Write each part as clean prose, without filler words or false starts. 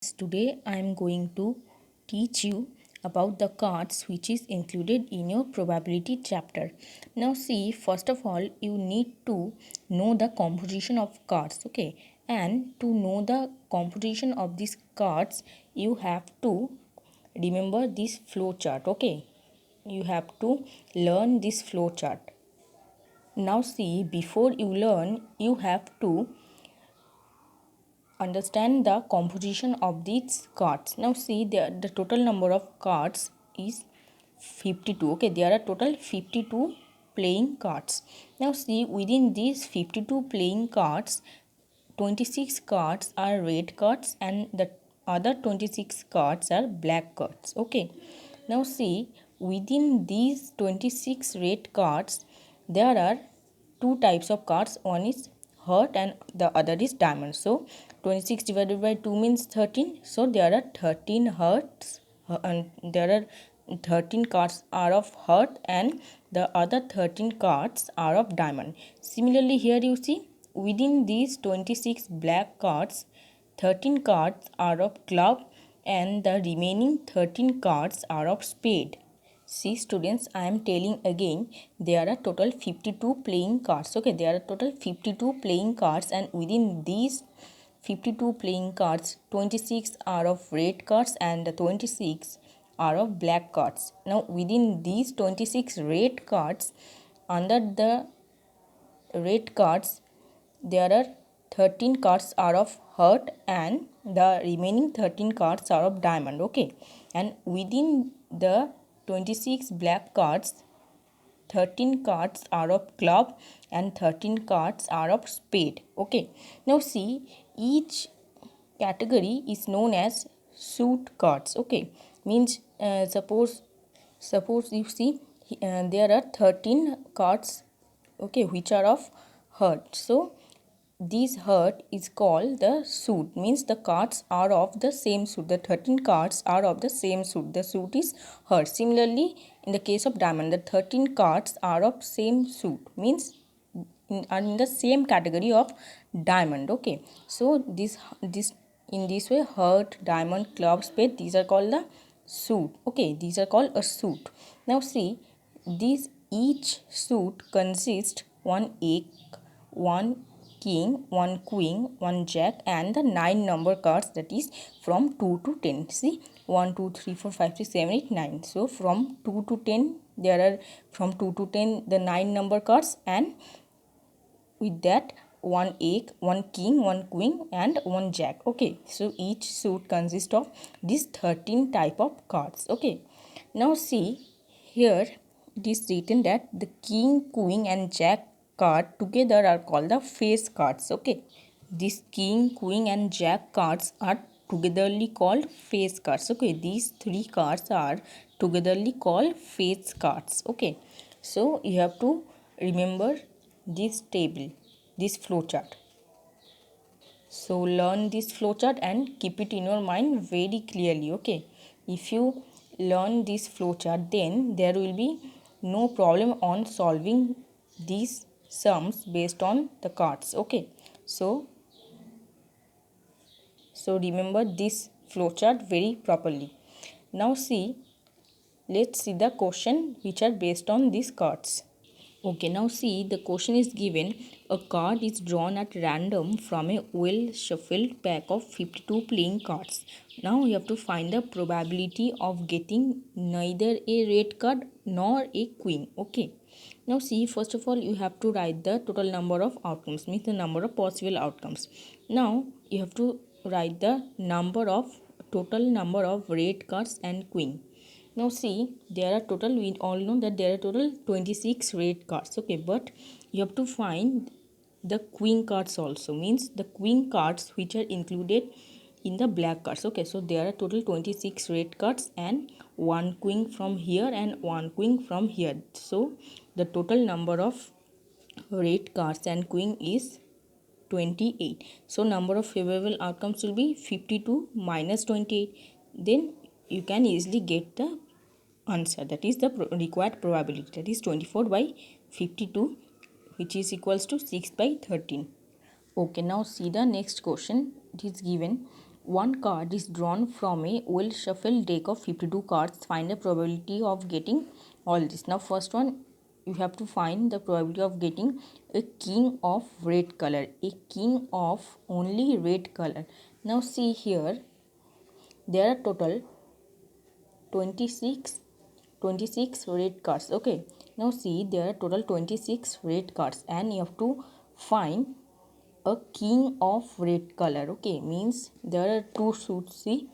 Today I am going to teach you about the cards which is included in your probability chapter. Now see, first of all you need to know the composition of cards, okay? And to know the composition of these cards you have to remember this flow chart, okay? You have to learn this flow chart. Now see, before you learn you have to understand the composition of these cards. Now see, the total number of cards is 52. Okay, there are total 52 playing cards. Now see, within these 52 playing cards, 26 cards are red cards and the other 26 cards are black cards. Okay, now see, within these 26 red cards there are two types of cards. One is heart and the other is diamond. So 26 divided by 2 means 13. So there are 13 hearts and there are 13 cards are of heart and the other 13 cards are of diamond. Similarly here you see, within these 26 black cards, 13 cards are of club and the remaining 13 cards are of spade. See students, I am telling again, there are total 52 playing cards. Okay, there are total 52 playing cards and within these 52 playing cards, 26 are of red cards and 26 are of black cards. Now within these 26 red cards, under the red cards, there are 13 cards are of heart and the remaining 13 cards are of diamond. Okay, and within the 26 black cards, 13 cards are of club and 13 cards are of spade. Okay, now see, each category is known as suit cards. Okay, means suppose you see, there are 13 cards, okay, which are of heart. So this heart is called the suit, means the cards are of the same suit. The 13 cards are of the same suit. The suit is heart. Similarly, in the case of diamond, the 13 cards are of same suit, means are in the same category of diamond. Okay, so this in this way, heart, diamond, club, spade, these are called the suit. Okay, these are called a suit. Now see, these each suit consists one eight, one king, one queen, one jack and the 9 number cards, that is from 2 to 10. See, 1 2 3 4 5 6 7 8 9. So from 2 to 10 there are, from 2 to 10 the 9 number cards, and with that one egg, one king, one queen and one jack. Okay, so each suit consists of these 13 type of cards. Okay, now see, here it is written that the king, queen and jack card together are called the face cards. Okay, these king, queen and jack cards are togetherly called face cards. Okay, these three cards are togetherly called face cards. Okay, so you have to remember this table, this flowchart. So learn this flowchart and keep it in your mind very clearly. Okay, if you learn this flowchart, then there will be no problem on solving these sums based on the cards. Okay, so remember this flowchart very properly. Now see, let's see the question which are based on these cards. Okay, now see, the question is given, a card is drawn at random from a well shuffled pack of 52 playing cards. Now you have to find the probability of getting neither a red card nor a queen. Okay, now see, first of all you have to write the total number of outcomes, means the number of possible outcomes. Now you have to write the total number of red cards and queen. Now see, there are total, we all know that there are total 26 red cards. Okay, but you have to find the queen cards also, means the queen cards which are included in the black cards. Okay, so there are total 26 red cards and one queen from here and one queen from here. So the total number of red cards and queen is 28. So number of favorable outcomes will be 52 minus 28. Then you can easily get the answer, that is the required probability, that is 24 by 52, which is equals to 6 by 13. Okay, now see the next question. It is given, one card is drawn from a well shuffled deck of 52 cards. Find the probability of getting all this. Now first one, you have to find the probability of getting a king of red color, a king of only red color. Now see here, there are total 26 red cards. Okay, now see, there are total 26 red cards and you have to find a king of red color. Okay, means there are two suits. See,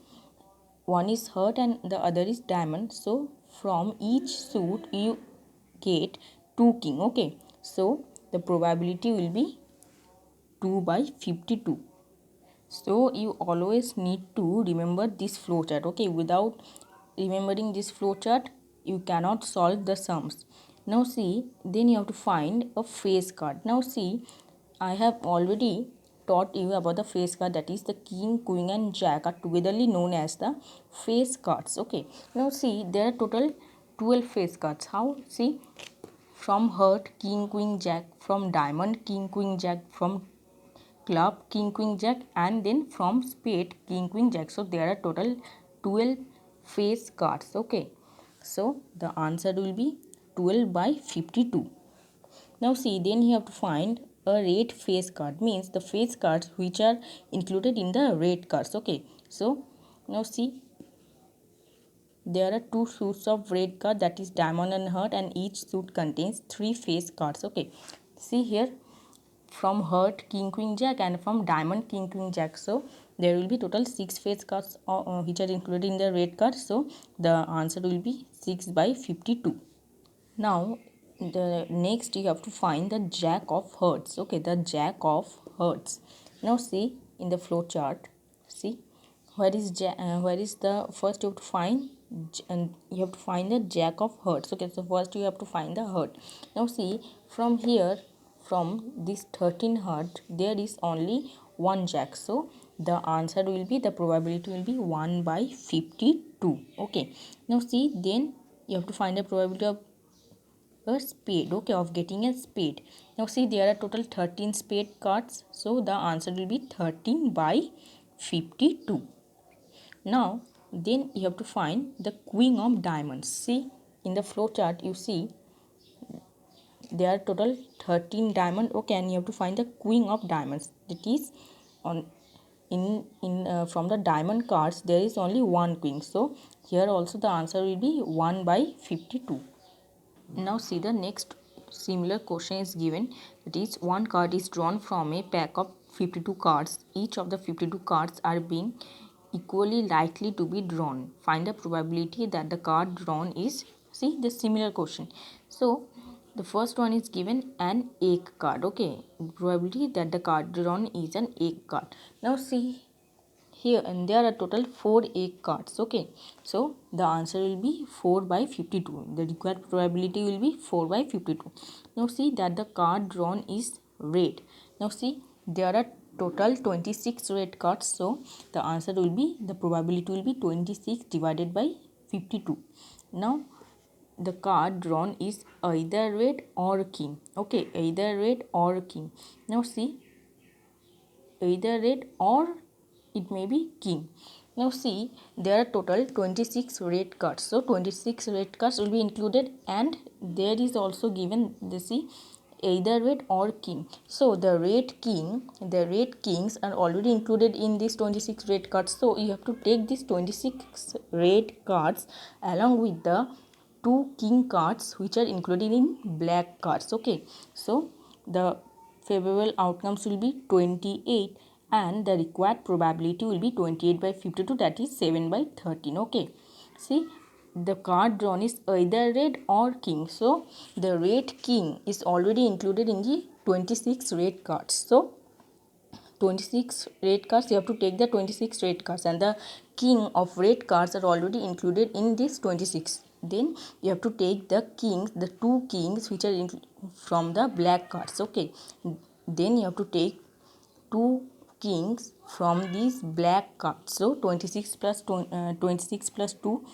one is heart and the other is diamond. So from each suit you get two king. Okay, so the probability will be 2 by 52. So you always need to remember this flowchart. Okay, without remembering this flowchart you cannot solve the sums. Now see, then you have to find a face card. Now see, I have already taught you about the face card, that is the king, queen and jack are togetherly known as the face cards. Okay, now see, there are total 12 face cards. How? See, from heart king queen jack, from diamond king queen jack, from club king queen jack, and then from spade king queen jack. So there are total 12 face cards. Okay, so the answer will be 12 by 52. Now see, then you have to find a red face card, means the face cards which are included in the red cards. Okay, so now see, there are two suits of red card, that is diamond and heart, and each suit contains 3 face cards. Okay, see here, from heart king queen jack and from diamond king queen jack. So there will be total 6 face cards which are included in the red card. So the answer will be 6 by 52. Now the next you have to find the jack of hearts. Okay, the jack of hearts. Now see in the flow chart, see where is the first you have to find, and you have to find the jack of hearts. Okay, so first you have to find the heart. Now see, from here, from this 13 heart there is only one jack, so the answer will be, the probability will be 1 by 52. Okay, now see, then you have to find the probability of a spade. Okay, of getting a spade. Now see, there are total 13 spade cards, so the answer will be 13 by 52. Now then you have to find the queen of diamonds. See in the flow chart, you see there are total 13 diamond. Okay, and you have to find the queen of diamonds, that is on in from the diamond cards there is only one queen, so here also the answer will be 1 by 52. Now see, the next similar question is given, that is one card is drawn from a pack of 52 cards. Each of the 52 cards are being equally likely to be drawn. Find the probability that the card drawn is, see the similar question. So the first one is given an egg card. Okay, probability that the card drawn is an egg card. Now see here, and there are total 4 egg cards. Okay, so the answer will be 4 by 52. The required probability will be 4 by 52. Now see that the card drawn is red. Now see, there are total 26 red cards, so the answer will be, the probability will be 26 divided by 52. Now the card drawn is either red or king. Okay, either red or king. Now see, either red or it may be king. Now see, there are total 26 red cards, so 26 red cards will be included, and there is also given the, see, either red or king. So the red kings are already included in these 26 red cards, so you have to take these 26 red cards along with the 2 king cards which are included in black cards. Okay, so the favorable outcomes will be 28 and the required probability will be 28 by 52, that is 7 by 13. Okay, see, the card drawn is either red or king, so the red king is already included in the 26 red cards. So 26 red cards, you have to take the 26 red cards, and the king of red cards are already included in this 26. Then you have to take the kings, the 2 kings which are from the black cards. Okay, then you have to take 2 kings from these black cards. So 26 plus 26 plus 2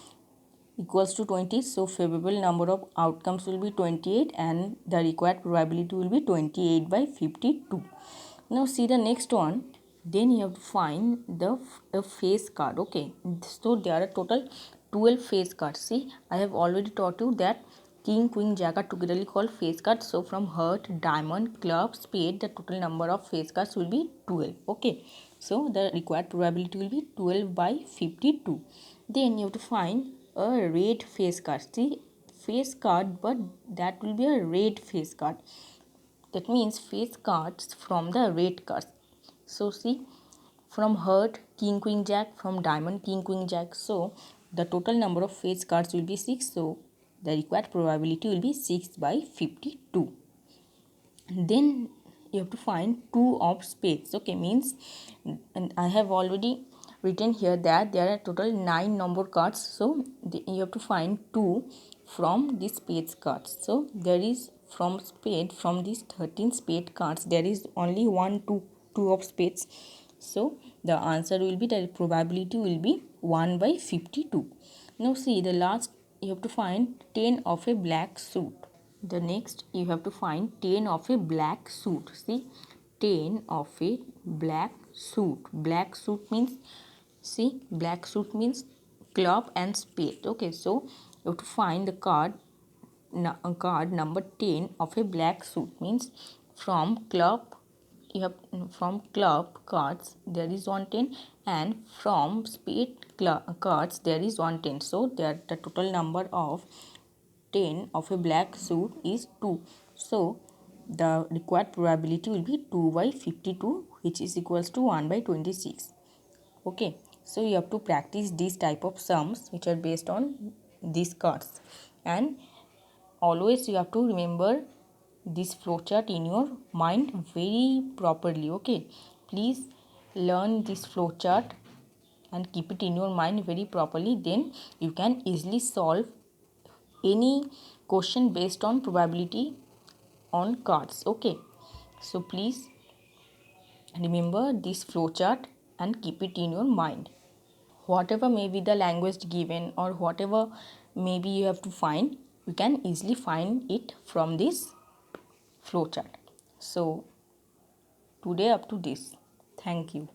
equals to 20. So favorable number of outcomes will be 28 and the required probability will be 28 by 52. Now see the next one. Then you have to find the face card. Okay, so there are total 12 face cards. See, I have already taught you that king, queen, jack are togetherly called face cards. So from heart, diamond, club, spade, the total number of face cards will be 12. Okay, so the required probability will be 12 by 52. Then you have to find a red face card. See, face card, but that will be a red face card. That means face cards from the red cards. So see, from heart, king, queen, jack, from diamond, king, queen, jack. So the total number of face cards will be 6. So the required probability will be 6 by 52. Then you have to find 2 of spades. Okay, means, and I have already written here that there are total 9 number cards. So you have to find 2 from the spades cards. So there is from spade, from these 13 spade cards, there is only 2 of spades. So the answer will be, the probability will be 1 by 52. Now see, the last you have to find 10 of a black suit. The next you have to find 10 of a black suit. See, 10 of a black suit. Black suit means, see, black suit means club and spade. Okay, so you have to find the card number 10 of a black suit, means from club, you have, from club cards there is 110, and from spade cards there is 110. So there the total number of 10 of a black suit is 2. So the required probability will be 2 by 52, which is equals to 1 by 26. Okay, so you have to practice these type of sums which are based on these cards, and always you have to remember this flowchart in your mind very properly. Okay, please learn this flowchart and keep it in your mind very properly, then you can easily solve any question based on probability on cards. Okay, so please remember this flowchart and keep it in your mind. Whatever may be the language given, or whatever maybe you have to find, you can easily find it from this flowchart. So today up to this. Thank you.